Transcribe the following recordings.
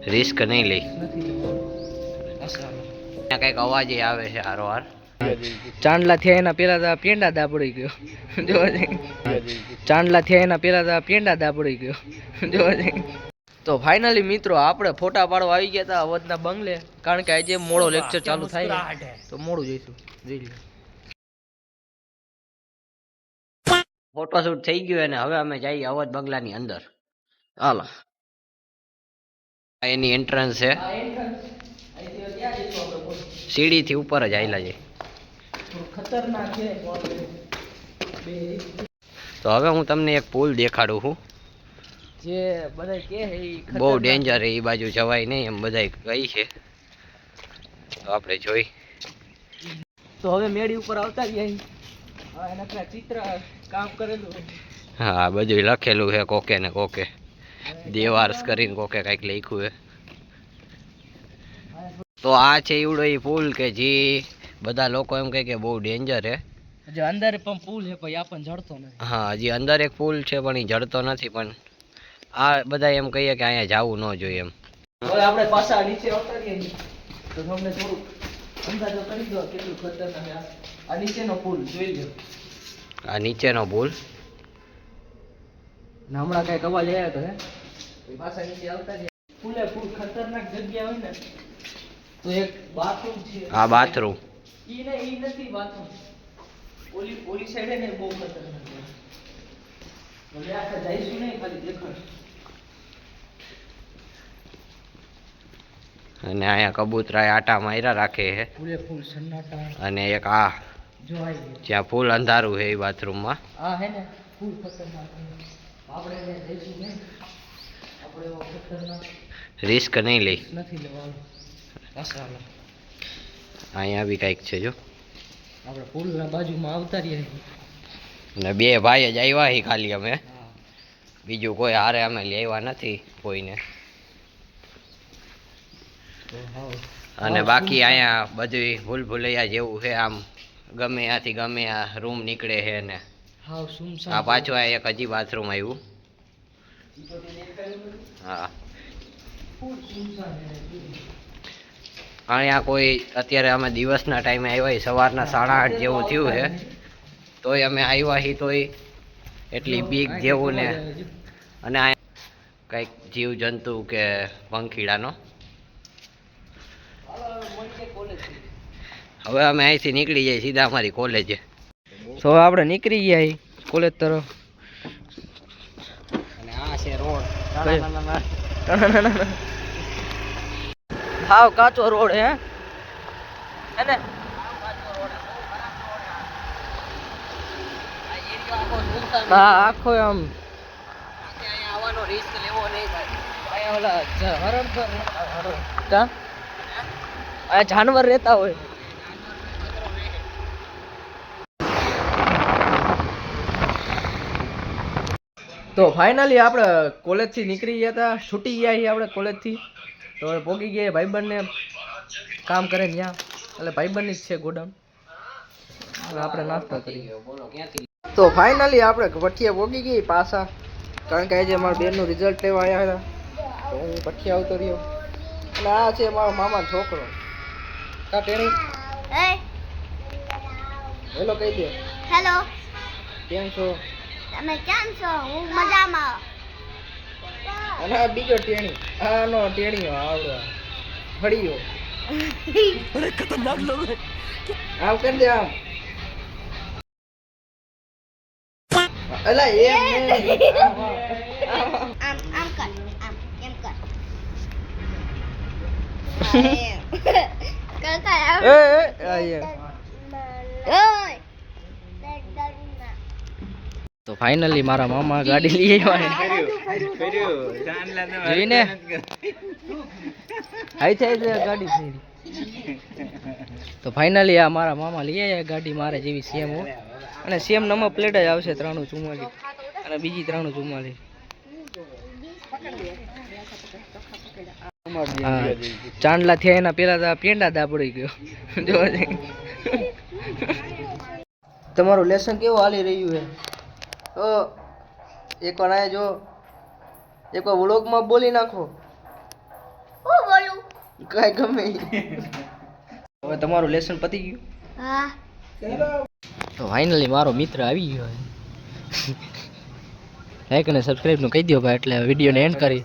Risk નહીં લઈ. કઈક અવાજ આવે છે હારોહાર. ચાંદલા થયા એના પેલા તો પેંડા દા પડી ગયો. ચાંદલા થયા એના પેલા તો પેંડા દા પડી ગયો. તો ફાઇનલી મિત્રો આપણે ફોટા પાડવા આવી ગયા હતા અવધના બંગલે, કારણ કે આજે મોડો લેક્ચર ચાલુ થાય તો મોડું જઈશું. જોઈ લો ફોટોશૂટ થઈ ગયું અને હવે અમે જઈએ અવધ બંગલાની અંદર. હાલો, એની એન્ટ્રન્સ છે. સીડી થી ઉપર જ આયલા છે. ખતરનાક છે. તો હવે હું તમને એક પુલ દેખાડું છું. જે બધા કે બહુ ડેન્જર એ બાજુ જવાય નહીં એમ બધા કહી છે, તો આપણે જોઈ. તો હવે મેડી ઉપર આવતા રહ્યા. એના ચિત્ર કામ કરેલું. હા, બધું લખેલું છે કોકે ને કોકે. દેવાર્સ કરીને કોકે કઈક લખ્યું છે. તો આ છે એવડો એ પુલ કે જે બધા લોકો એમ કહે કે બહુ ડેન્જર છે. હજી અંદર પણ પુલ છે પણ આપણને જડતો નથી. હા, હજી અંદર એક પુલ છે પણ એ જડતો નથી. પણ આ બધા એમ કહીએ કે અહીંયા જવું ન જોઈએ એમ. હવે આપણે પાછા નીચે આવતા રહીએ તો તમને થોડુંક અંદાજો કરી દો કેટલું ખતરનાક છે. આ નીચેનો પુલ જોઈ લો. આ નીચેનો પુલ હમણાં કઈક અવાજ આવ્યો તો હે પાછા નીચે આવતા રહીએ. પુલે પુલ ખતરનાક જગ્યા હોય ને તો એક બાથરૂમ છે. આ બાથરૂમ ઈ નથી બાથરૂમ. ઓલી સાઈડે ને બહુ ખતરનાક છે. એટલે આપણે જઈશું નહીં, ખાલી દેખાડ. અને અહીંયા કબૂતરા આટા માર્યા રાખે છે. ફૂલે ફૂલ સન્નાટા. અને એક આ જ્યાં ફૂલ અંધારું છે એ બાથરૂમમાં. આ હે ને ફૂલ ખતરનાક. આપણે જઈશું નહીં, આપણે એવો ખતરનાક રિસ્ક નહીં લઈ. નથી લેવાનું. અહીંયા બી કંઈક છે જો. આપણે પુલના બાજુમાં આવતા રહીએ. ને બે ભાઈ જ આવ્યા હી ખાલી અમે. બીજું કોઈ હારે અમે લેવા નથી કોઈને. અને બાકી અહીંયા બધું ભૂલ ભૂલૈયા જેવું છે. આમ ગમે ત્યાંથી ગમે આ રૂમ નીકળે છે ને. આ પાછું આ એક હજી બાથરૂમ આવ્યું. હા, અહીંયા કોઈ અત્યારે અમે દિવસના ટાઈમે આવ્યા, સવારના 8:30 જેવું થયું છે, તોય અમે આવ્યા છીએ તોય એટલી બીક જેવું ને. અને આ કંઈક જીવ જંતુ કે પંખીડાનો. હવે અમે અહીંથી નીકળી જઈએ સીધા અમારી કોલેજે. તો આપણે નીકળી ગયા કોલેજ તરફ. અને આ છે રોડ. હાવ કાચો રોડ હે ને. હા, આખો આમ આવવાનો રિસ્ક લેવો નહીં થાય. અહીંયા ઓલા આ જાનવર રહેતા હોય. તો ફાઇનલી આપણે કોલેજથી નીકળી ગયા હતા, છૂટી ગયા છીએ આપણે કોલેજથી. તો હવે પહોંચી ગયા ભાઈબંધને કામ કરે ત્યાં, એટલે ભાઈબંધની જ છે ગોડાઉન. આપણે નાસ્તો કરી. તો ફાઇનલી આપણે ભઠ્ઠિયા પહોંચી ગઈ પાછા, કારણ કે આજે મારા બેનનું રિઝલ્ટ લેવા આવ્યા હતા. તો હું ભઠ્ઠિયા આવતો રહ્યો. અને આ છે મારો મામાનો છોકરો. કા ટેણી હેલો કહી દે. હેલો, કેમ છો? તમે કેમ છો? હું મજામાં. અને આ બીજો ટેણી, આનો ટેણીઓ આવડો ફળીયો. અરે ખતરનાક લોગ. આમ કરી દે આમ. અલા એમ નહીં. આમ આમ કર, આમ એમ કર. કરતા આમ. એ આયા. ઓય. તો ફાઇનલી મારા મામા ગાડી લઈ આવ્યા. જોઈને હાઈ થાય છે ગાડી ફેરી. તો ફાઇનલી આ મારા મામા લઈ આવ્યા ગાડી મારે જેવી સેમ હોય. અને સેમ નંબર પ્લેટ જ આવશે 344 અને બીજી 344. હા, ચાંદલા થયા એના પેલા તો પેંડા દા પડી ગયો. જો તમારું લેસન કેવું હાલી રહ્યું છે? તો એકવાર આ જો એકવાર વ્લોગમાં બોલી નાખો. કાંઈ ગમે હવે તમારું લેસન પતી ગયું હા તો ફાઇનલી મારો મિત્ર આવી ગયો લાઈક અને સબસ્ક્રાઇબ નું કહી દો ભાઈ એટલે વિડીયોને એન્ડ કરી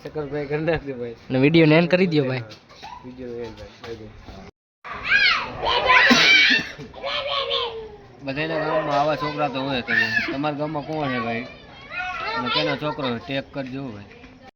શક્કરપ્રાય કરી નાખજો ભાઈ અને વિડીયોને એન્ડ કરી દો ભાઈ બધાના ગામમાં આવા છોકરા તો હોય તમારા ગામમાં કોણ છે ભાઈ અને કેનો છોકરો ટેક કરજો ભાઈ